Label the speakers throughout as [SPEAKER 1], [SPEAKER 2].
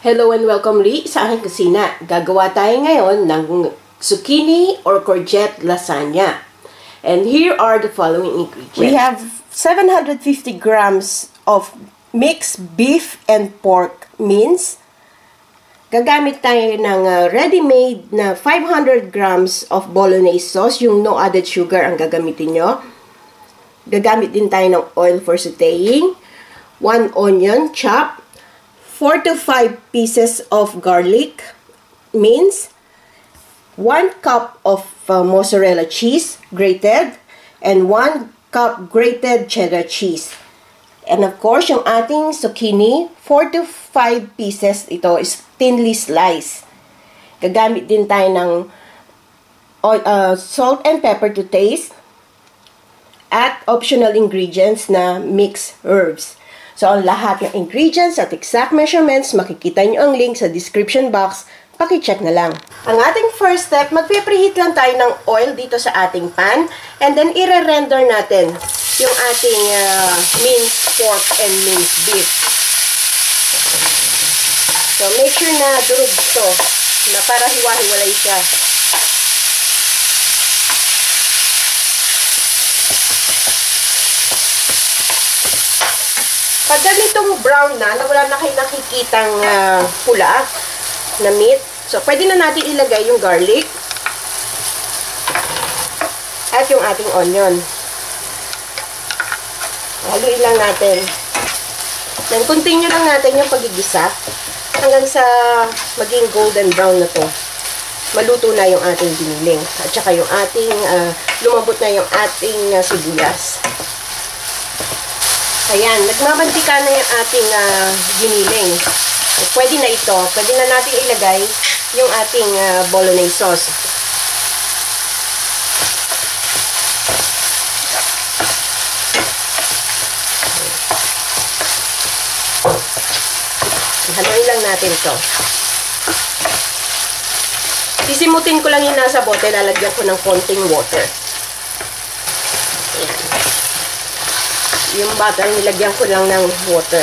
[SPEAKER 1] Hello and welcome ulit sa aking kusina. Gagawa tayo ngayon ng zucchini or courgette lasagna. And here are the following ingredients. We have 750 grams of mixed beef and pork mince. Gagamit tayo ng ready-made na 500 grams of bolognese sauce, yung no added sugar ang gagamitin nyo. Gagamit din tayo ng oil for sauteing. 1 onion chopped. 4 to 5 pieces of garlic mince, 1 cup of mozzarella cheese grated, and 1 cup grated cheddar cheese. And of course, yung ating zucchini, 4 to 5 pieces, ito is thinly sliced. Gagamit din tayo ng salt and pepper to taste, at optional ingredients na mixed herbs. So, ang lahat ng ingredients at exact measurements, makikita nyo ang link sa description box. Paki-check na lang. Ang ating first step, magpe-preheat lang tayo ng oil dito sa ating pan. And then, i-render natin yung ating minced pork and minced beef. So, make sure na durog ito, na para hiwa-hiwalay siya. Pag ganitong brown na wala na kayo nakikitang pula na meat, so pwede na natin ilagay yung garlic at yung ating onion. Haluin lang natin. Then, continue lang natin yung pagigisa hanggang sa maging golden brown na to. Maluto na yung ating giniling. At saka yung ating, lumambot na yung ating sibuyas. Ayan, nagmamantika na yung ating giniling. Pwede na ito. Pwede na natin ilagay yung ating bolognese sauce. Haluin lang natin ito. Sisimutin ko lang yung nasa bote. Lalagyan ko ng konting water. Ayan. Yung butter, nilagyan ko lang ng water.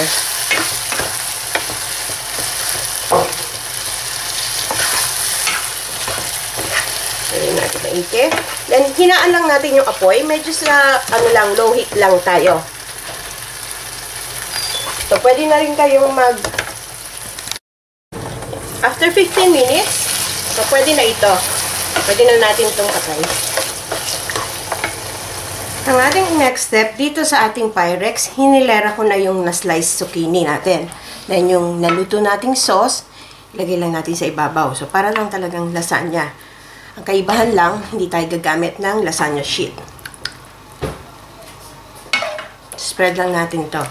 [SPEAKER 1] Ayan natin maigi. Then, hinaan lang natin yung apoy. Medyo sa, low heat lang tayo. So, pwede na rin kayong after 15 minutes, so, pwede na ito. Pwede na natin itong patay. Ang ating next step, dito sa ating Pyrex, hinilera ko na yung na-slice zucchini natin. Then, yung naluto nating sauce, ilagay lang natin sa ibabaw. So, para lang talagang lasagna. Ang kaibahan lang, hindi tayo gagamit ng lasagna sheet. Spread lang natin ito.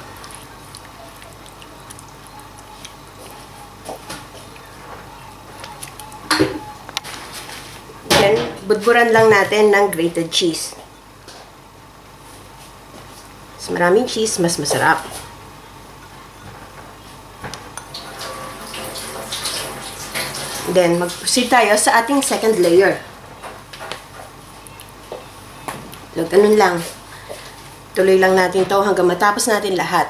[SPEAKER 1] Then, budburan lang natin ng grated cheese. Maraming cheese, mas masarap. Then, mag-proceed tayo sa ating second layer. So, ganun lang. Tuloy lang natin to hanggang matapos natin lahat.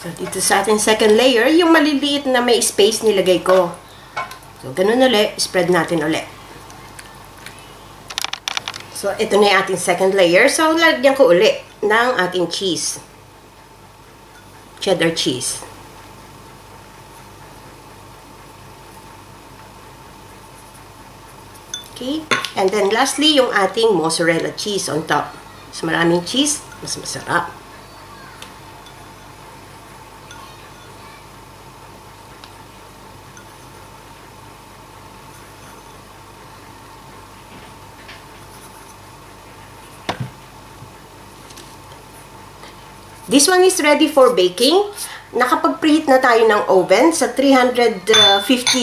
[SPEAKER 1] So, dito sa ating second layer, yung maliliit na may space nilagay ko. So, ganun ulit. Spread natin ulit. So, ito na yung ating second layer. So, lagyan ko ulit ng ating cheese. Cheddar cheese. Okay. And then, lastly, yung ating mozzarella cheese on top. So, maraming cheese, mas masarap. This one is ready for baking. Nakapag-preheat na tayo ng oven sa 350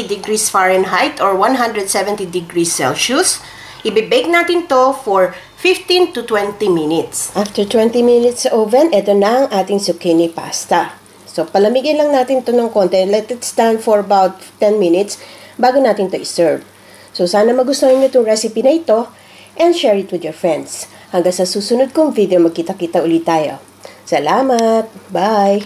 [SPEAKER 1] degrees Fahrenheit or 170 degrees Celsius. Ibe-bake natin to for 15 to 20 minutes. After 20 minutes sa oven, ito na ang ating zucchini pasta. So, palamigin lang natin to ng konti. Let it stand for about 10 minutes bago natin to i-serve. So, sana magustuhan nyo itong recipe na ito and share it with your friends. Hanggang sa susunod kong video, magkita-kita ulit tayo. Salamat! Bye!